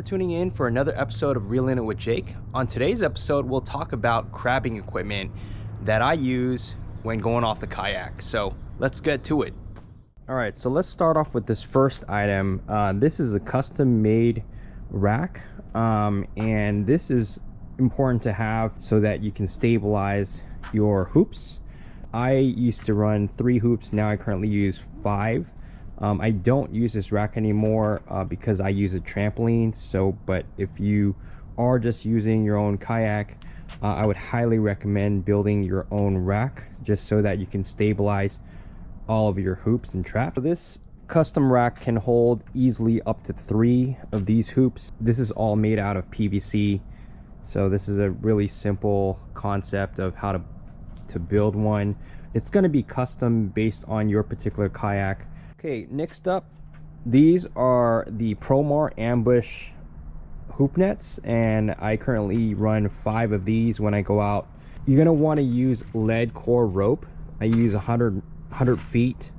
tuning in for another episode of Reelin' It with Jake. On today's episode, we'll talk about crabbing equipment that I use when going off the kayak. So let's get to it. All right, so let's start off with this first item. This is a custom-made rack, and this is important to have so that you can stabilize your hoops. I used to run 3 hoops. Now I currently use 5. I don't use this rack anymore because I use a trampoline. But if you are just using your own kayak, I would highly recommend building your own rack just so that you can stabilize all of your hoops and traps. So this custom rack can hold easily up to 3 of these hoops. This is all made out of PVC. So this is a really simple concept of how to build one. It's going to be custom based on your particular kayak. Okay, next up, these are the Promar Ambush hoop nets, and I currently run 5 of these when I go out. You're going to want to use lead core rope. I use 100 feet,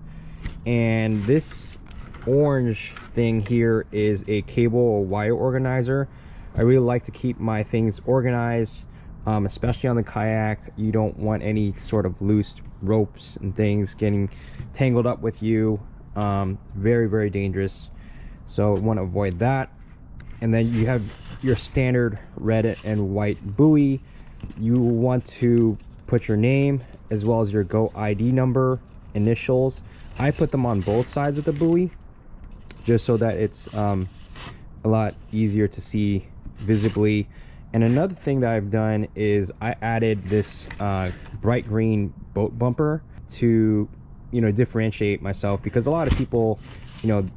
and this orange thing here is a cable or wire organizer. I really like to keep my things organized, especially on the kayak. You don't want any sort of loose ropes and things getting tangled up with you. Very, very dangerous, so want to avoid that. And then you have your standard red and white buoy. You want to put your name as well as your Go ID number, initials. I put them on both sides of the buoy just so that it's a lot easier to see visibly. And another thing that I've done is I added this bright green boat bumper to differentiate myself, because a lot of people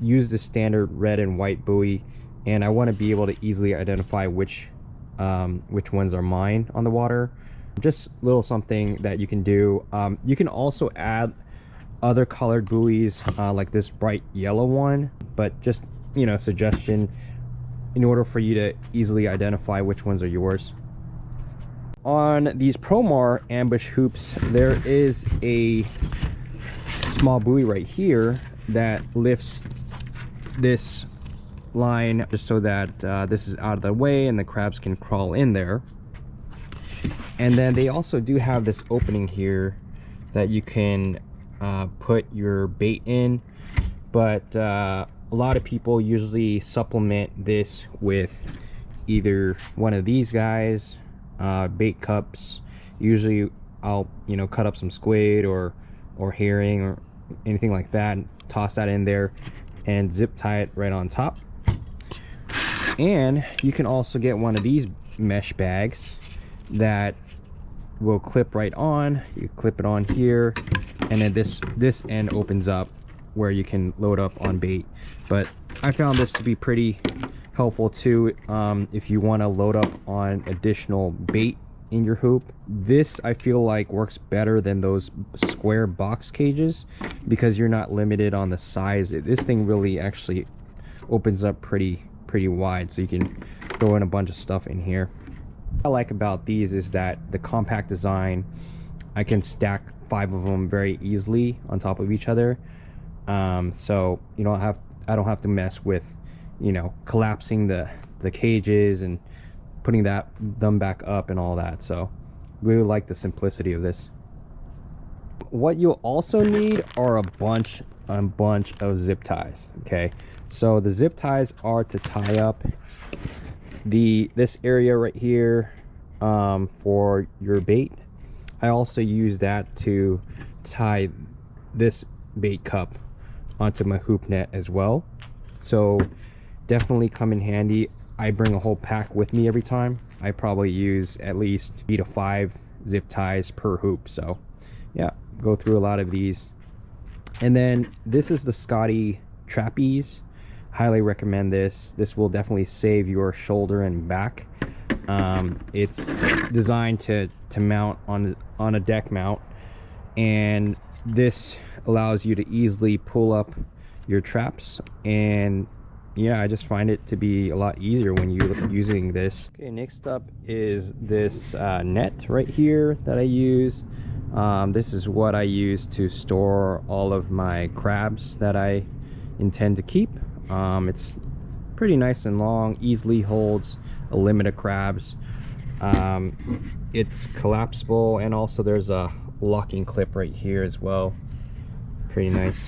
use the standard red and white buoy, and I want to be able to easily identify which ones are mine on the water. Just a little something that you can do. You can also add other colored buoys like this bright yellow one, but just suggestion in order for you to easily identify which ones are yours. On these Promar Ambush hoops, there is a small buoy right here that lifts this line just so that this is out of the way and the crabs can crawl in there. And then they also do have this opening here that you can put your bait in, but a lot of people usually supplement this with either one of these guys, bait cups. Usually I'll cut up some squid or herring or anything like that, and toss that in there and zip tie it right on top. And you can also get one of these mesh bags that will clip right on. You clip it on here, and then this end opens up where you can load up on bait. But I found this to be pretty helpful too if you want to load up on additional bait in your hoop. This I feel like works better than those square box cages because you're not limited on the size. This thing really actually opens up pretty wide, so you can throw in a bunch of stuff in here. What I like about these is that the compact design, I can stack 5 of them very easily on top of each other, so I don't have to mess with collapsing the cages and putting them back up and all that. So really like the simplicity of this. What you'll also need are a bunch of zip ties. Okay, so the zip ties are to tie up this area right here for your bait. I also use that to tie this bait cup onto my hoop net as well, so definitely come in handy. I bring a whole pack with me every time. I probably use at least 3 to 5 zip ties per hoop. So yeah, go through a lot of these. And then this is the Scotty trapeze. Highly recommend this. This will definitely save your shoulder and back. It's designed to mount on a deck mount, and this allows you to easily pull up your traps. And yeah, I just find it to be a lot easier when you're using this. Okay, next up is this net right here that I use. This is what I use to store all of my crabs that I intend to keep. It's pretty nice and long, easily holds a limit of crabs. It's collapsible, and also there's a locking clip right here as well. Pretty nice.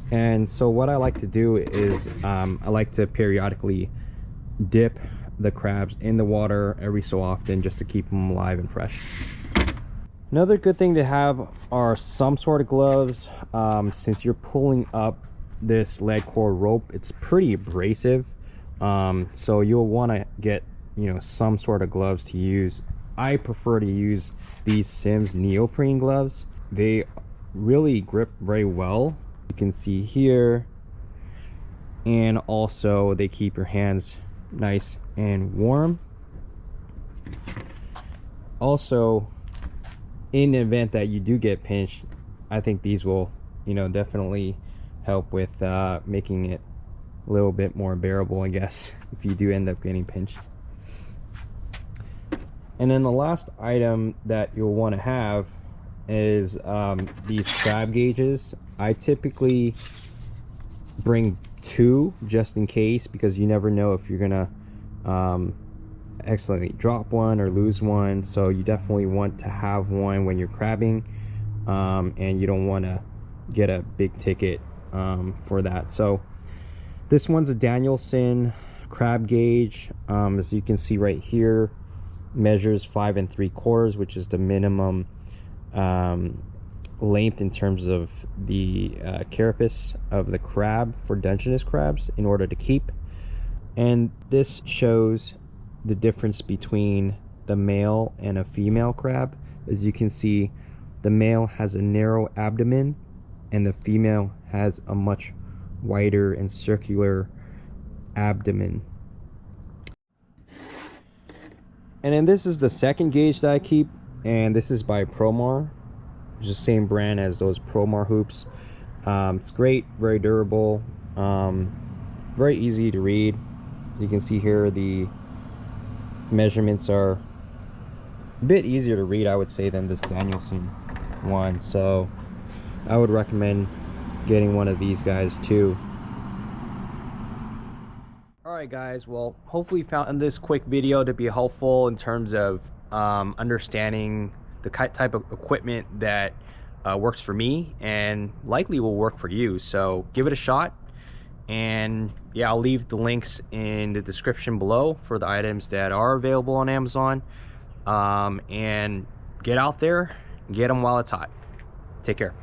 And so what I like to do is I like to periodically dip the crabs in the water every so often, just to keep them alive and fresh. Another good thing to have are some sort of gloves. Since you're pulling up this lead core rope, it's pretty abrasive, so you'll want to get, you know, some sort of gloves to use. I prefer to use these Sims neoprene gloves. They really grip very well, you can see here, and also they keep your hands nice and warm. Also, in the event that you do get pinched, I think these will, you know, definitely help with making it a little bit more bearable, I guess, if you do end up getting pinched. And then the last item that you'll want to have is these crab gauges. I typically bring 2 just in case, because you never know if you're gonna accidentally drop one or lose one. So you definitely want to have one when you're crabbing, and you don't want to get a big ticket for that. So this one's a Danielson crab gauge. As you can see right here, measures 5 3/4, which is the minimum length in terms of the carapace of the crab for Dungeness crabs in order to keep. And this shows the difference between the male and a female crab. As you can see, the male has a narrow abdomen and the female has a much wider and circular abdomen. And then this is the second gauge that I keep, and this is by Promar. It's the same brand as those Promar hoops. It's great, very durable, very easy to read. As you can see here, the measurements are a bit easier to read, I would say, than this Danielson one. So I would recommend getting one of these guys too. Alright guys, well, hopefully you found this quick video to be helpful in terms of understanding the type of equipment that works for me and likely will work for you. So give it a shot, and yeah, I'll leave the links in the description below for the items that are available on Amazon. And get out there and get them while it's hot. Take care.